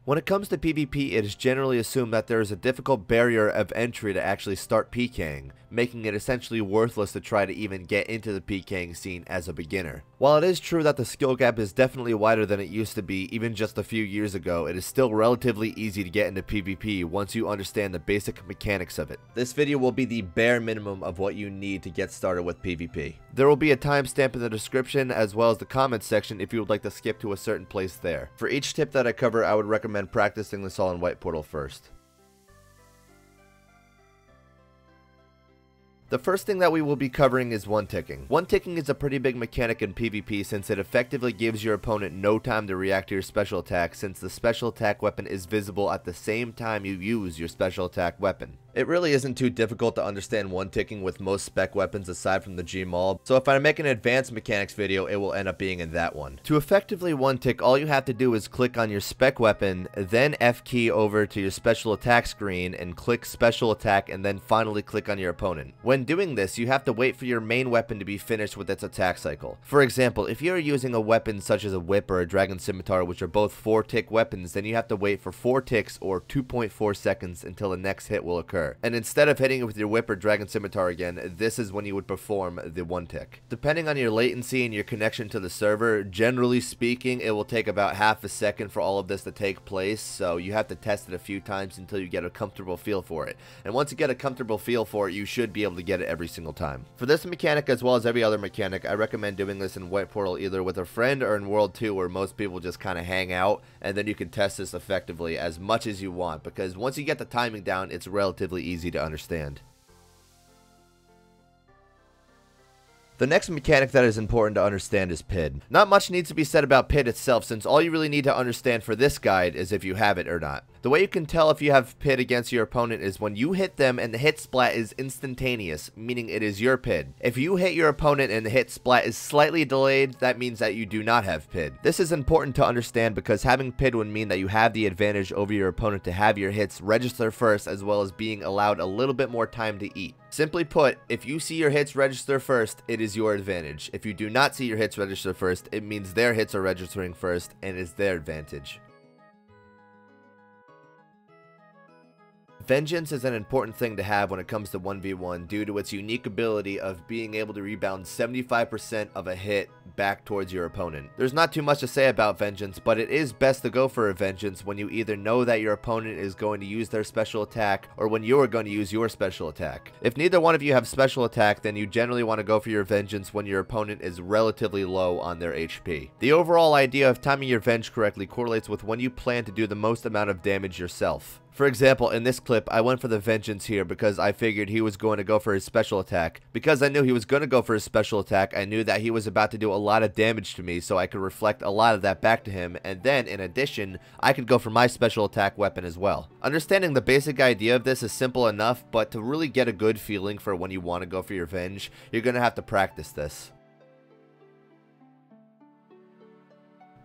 When it comes to PvP, it is generally assumed that there is a difficult barrier of entry to actually start PKing, making it essentially worthless to try to even get into the PKing scene as a beginner. While it is true that the skill gap is definitely wider than it used to be even just a few years ago, it is still relatively easy to get into PvP once you understand the basic mechanics of it. This video will be the bare minimum of what you need to get started with PvP. There will be a timestamp in the description as well as the comments section if you would like to skip to a certain place there. For each tip that I cover, I would recommend practicing this all in White Portal first. The first thing that we will be covering is one-ticking. One-ticking is a pretty big mechanic in PvP since it effectively gives your opponent no time to react to your special attack, since the special attack weapon is visible at the same time you use your special attack weapon. It really isn't too difficult to understand one-ticking with most spec weapons aside from the Gmaul, so if I make an advanced mechanics video, it will end up being in that one. To effectively one-tick, all you have to do is click on your spec weapon, then F key over to your special attack screen and click special attack, and then finally click on your opponent. When doing this, you have to wait for your main weapon to be finished with its attack cycle. For example, if you're using a weapon such as a whip or a dragon scimitar, which are both 4-tick weapons, then you have to wait for 4 ticks or 2.4 seconds until the next hit will occur. And instead of hitting it with your whip or dragon scimitar again, this is when you would perform the one tick. Depending on your latency and your connection to the server, generally speaking, it will take about half a second for all of this to take place, so you have to test it a few times until you get a comfortable feel for it. And once you get a comfortable feel for it, you should be able to get it every single time. For this mechanic as well as every other mechanic, I recommend doing this in White Portal either with a friend or in World 2 where most people just kind of hang out, and then you can test this effectively as much as you want, because once you get the timing down, it's relatively easy to understand. The next mechanic that is important to understand is PID. Not much needs to be said about PID itself, since all you really need to understand for this guide is if you have it or not. The way you can tell if you have PID against your opponent is when you hit them and the hit splat is instantaneous, meaning it is your PID. If you hit your opponent and the hit splat is slightly delayed, that means that you do not have PID. This is important to understand because having PID would mean that you have the advantage over your opponent to have your hits register first, as well as being allowed a little bit more time to eat. Simply put, if you see your hits register first, it is your advantage. If you do not see your hits register first, it means their hits are registering first and is their advantage. Vengeance is an important thing to have when it comes to 1v1 due to its unique ability of being able to rebound 75% of a hit back towards your opponent. There's not too much to say about Vengeance, but it is best to go for a Vengeance when you either know that your opponent is going to use their special attack or when you are going to use your special attack. If neither one of you have special attack, then you generally want to go for your Vengeance when your opponent is relatively low on their HP. The overall idea of timing your Venge correctly correlates with when you plan to do the most amount of damage yourself. For example, in this clip, I went for the Vengeance here because I figured he was going to go for his special attack. Because I knew he was going to go for his special attack, I knew that he was about to do a lot of damage to me, so I could reflect a lot of that back to him, and then, in addition, I could go for my special attack weapon as well. Understanding the basic idea of this is simple enough, but to really get a good feeling for when you want to go for your Venge, you're going to have to practice this.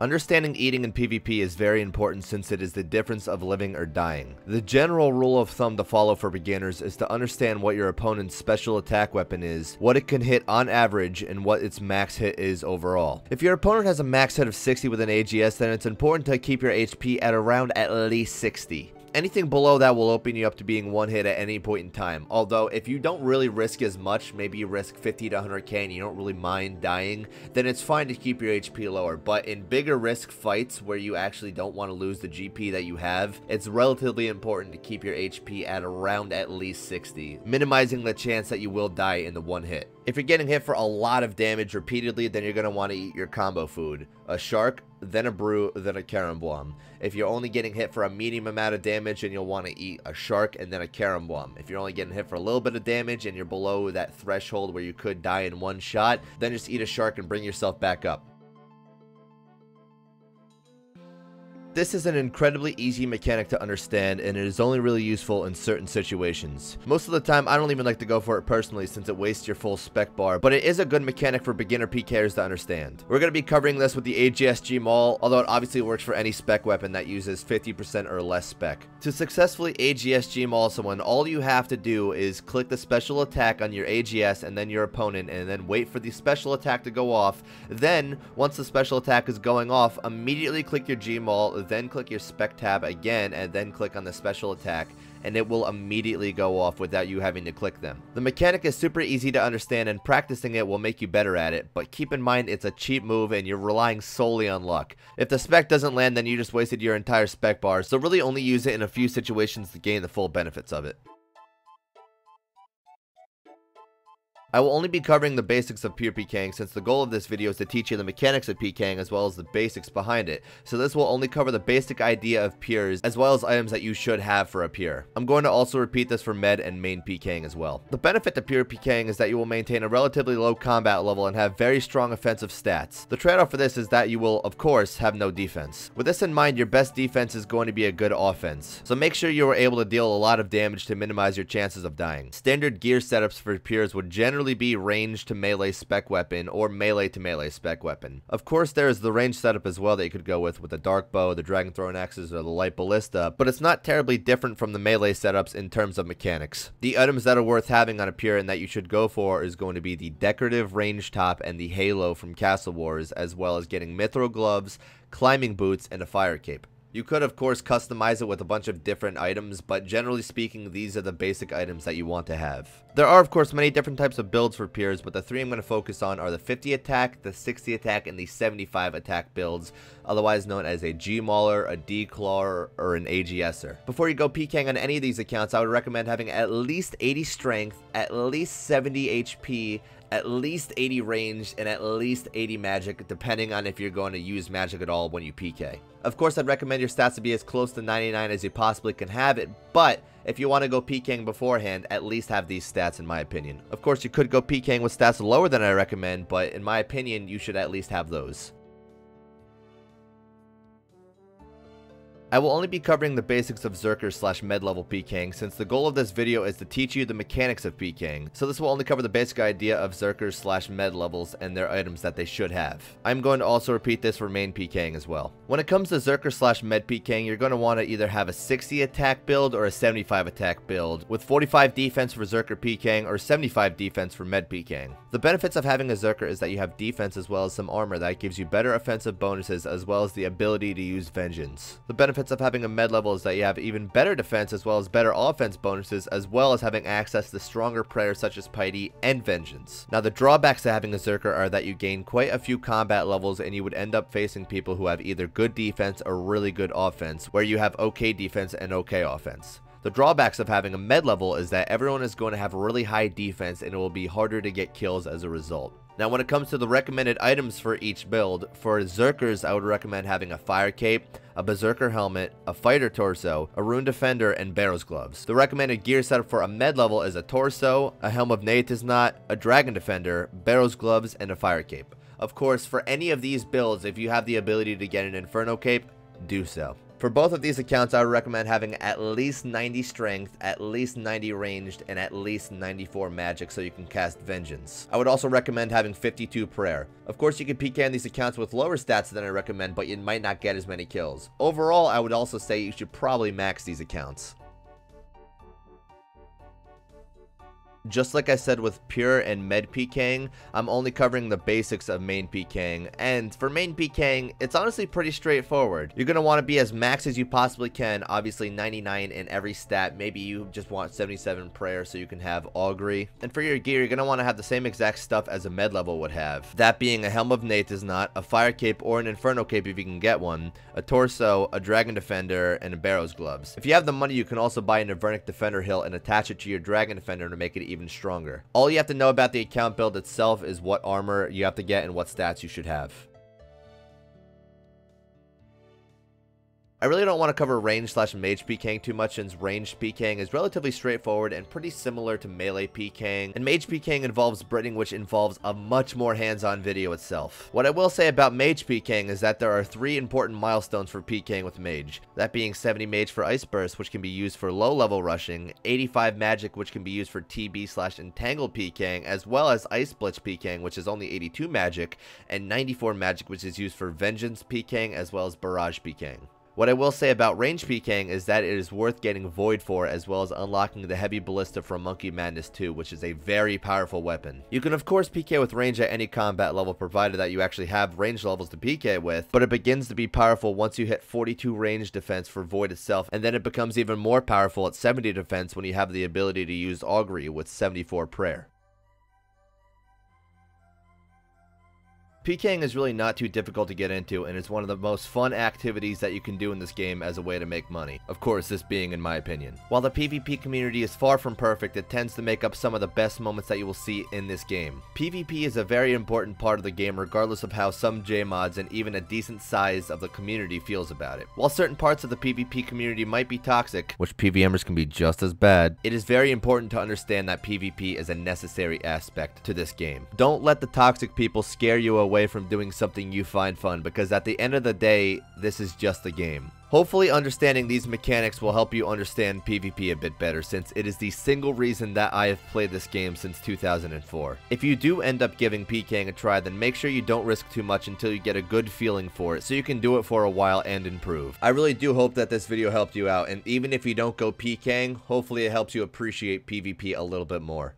Understanding eating in PvP is very important since it is the difference of living or dying. The general rule of thumb to follow for beginners is to understand what your opponent's special attack weapon is, what it can hit on average, and what its max hit is overall. If your opponent has a max hit of 60 with an AGS, then it's important to keep your HP at around at least 60. Anything below that will open you up to being one hit at any point in time. Although, if you don't really risk as much, maybe you risk 50 to 100k and you don't really mind dying, then it's fine to keep your HP lower. But in bigger risk fights where you actually don't want to lose the GP that you have, it's relatively important to keep your HP at around at least 60, minimizing the chance that you will die in the one hit. If you're getting hit for a lot of damage repeatedly, then you're going to want to eat your combo food. A shark, then a brew, then a caramboam. If you're only getting hit for a medium amount of damage, then you'll want to eat a shark and then a caramboam. If you're only getting hit for a little bit of damage and you're below that threshold where you could die in one shot, then just eat a shark and bring yourself back up. This is an incredibly easy mechanic to understand, and it is only really useful in certain situations. Most of the time, I don't even like to go for it personally since it wastes your full spec bar, but it is a good mechanic for beginner PKers to understand. We're going to be covering this with the AGS Gmaul, although it obviously works for any spec weapon that uses 50% or less spec. To successfully AGS Gmaul someone, all you have to do is click the special attack on your AGS and then your opponent, and then wait for the special attack to go off. Then, once the special attack is going off, immediately click your Gmaul, then click your Spec tab again, and then click on the special attack, and it will immediately go off without you having to click them. The mechanic is super easy to understand, and practicing it will make you better at it, but keep in mind it's a cheap move and you're relying solely on luck. If the spec doesn't land, then you just wasted your entire spec bar, so really only use it in a few situations to gain the full benefits of it. I will only be covering the basics of pure PKing, since the goal of this video is to teach you the mechanics of PKing as well as the basics behind it, so this will only cover the basic idea of pures as well as items that you should have for a pure. I'm going to also repeat this for med and main PKing as well. The benefit to pure PKing is that you will maintain a relatively low combat level and have very strong offensive stats. The trade-off for this is that you will, of course, have no defense. With this in mind, your best defense is going to be a good offense, so make sure you are able to deal a lot of damage to minimize your chances of dying. Standard gear setups for pures would generally be range to melee spec weapon or melee to melee spec weapon. Of course, there is the range setup as well that you could go with the dark bow, the dragon throwing axes, or the light ballista, but it's not terribly different from the melee setups in terms of mechanics. The items that are worth having on a pure and that you should go for is going to be the decorative range top and the halo from Castle Wars, as well as getting mithril gloves, climbing boots, and a fire cape. You could, of course, customize it with a bunch of different items, but generally speaking, these are the basic items that you want to have. There are, of course, many different types of builds for pures, but the three I'm going to focus on are the 50 attack, the 60 attack, and the 75 attack builds, otherwise known as a Gmauler, a Declawr, or an AGSer. Before you go PKing on any of these accounts, I would recommend having at least 80 strength, at least 70 HP, at least 80 range, and at least 80 magic, depending on if you're going to use magic at all when you PK. Of course, I'd recommend your stats to be as close to 99 as you possibly can have it, but if you want to go PKing beforehand, at least have these stats in my opinion. Of course, you could go PKing with stats lower than I recommend, but in my opinion, you should at least have those. I will only be covering the basics of Zerker / med level PKing, since the goal of this video is to teach you the mechanics of PKing, so this will only cover the basic idea of Zerker / med levels and their items that they should have. I'm going to also repeat this for main PKing as well. When it comes to Zerker / med PKing, you're going to want to either have a 60 attack build or a 75 attack build, with 45 defense for Zerker PKing or 75 defense for med PKing. The benefits of having a Zerker is that you have defense as well as some armor that gives you better offensive bonuses as well as the ability to use vengeance. The benefits of having a med level is that you have even better defense as well as better offense bonuses, as well as having access to stronger prayers such as piety and vengeance. Now, the drawbacks to having a Zerker are that you gain quite a few combat levels and you would end up facing people who have either good defense or really good offense, where you have okay defense and okay offense. The drawbacks of having a med level is that everyone is going to have really high defense and it will be harder to get kills as a result. Now, when it comes to the recommended items for each build, for Zerkers, I would recommend having a fire cape, a berserker helmet, a fighter torso, a rune defender, and barrow's gloves. The recommended gear setup for a med level is a torso, a helm of Naetiznot, a dragon defender, barrow's gloves, and a fire cape. Of course, for any of these builds, if you have the ability to get an inferno cape, do so. For both of these accounts, I would recommend having at least 90 strength, at least 90 ranged, and at least 94 magic so you can cast vengeance. I would also recommend having 52 prayer. Of course, you can PK on these accounts with lower stats than I recommend, but you might not get as many kills. Overall, I would also say you should probably max these accounts. Just like I said with pure and med PKing, I'm only covering the basics of main PKing, and for main PKing, it's honestly pretty straightforward. You're going to want to be as max as you possibly can, obviously 99 in every stat. Maybe you just want 77 prayer so you can have augury. And for your gear, you're going to want to have the same exact stuff as a med level would have. That being a helm of Naetiznot, a fire cape or an inferno cape if you can get one, a torso, a dragon defender, and a barrow's gloves. If you have the money, you can also buy an Avernic defender hilt and attach it to your dragon defender to make it even stronger. All you have to know about the account build itself is what armor you have to get and what stats you should have. I really don't want to cover range / mage PKing too much, since ranged PKing is relatively straightforward and pretty similar to melee PKing, and mage PKing involves Britting, which involves a much more hands-on video itself. What I will say about mage PKing is that there are 3 important milestones for PKing with mage, that being 70 mage for ice burst, which can be used for low level rushing, 85 magic, which can be used for TB / entangled PKing, as well as ice blitz PKing, which is only 82 magic, and 94 magic, which is used for vengeance PKing as well as barrage PKing. What I will say about range PKing is that it is worth getting Void for, as well as unlocking the Heavy Ballista from Monkey Madness 2, which is a very powerful weapon. You can of course PK with range at any combat level provided that you actually have range levels to PK with, but it begins to be powerful once you hit 42 range defense for Void itself, and then it becomes even more powerful at 70 defense when you have the ability to use Augury with 74 prayer. PKing is really not too difficult to get into, and it's one of the most fun activities that you can do in this game as a way to make money. Of course, this being in my opinion. While the PvP community is far from perfect, it tends to make up some of the best moments that you will see in this game. PvP is a very important part of the game regardless of how some JMods and even a decent size of the community feels about it. While certain parts of the PvP community might be toxic, which PVMers can be just as bad, it is very important to understand that PvP is a necessary aspect to this game. Don't let the toxic people scare you away from doing something you find fun, because at the end of the day, this is just a game. Hopefully understanding these mechanics will help you understand PvP a bit better, since it is the single reason that I have played this game since 2004. If you do end up giving PKing a try, then make sure you don't risk too much until you get a good feeling for it, so you can do it for a while and improve. I really do hope that this video helped you out, and even if you don't go PKing, hopefully it helps you appreciate PvP a little bit more.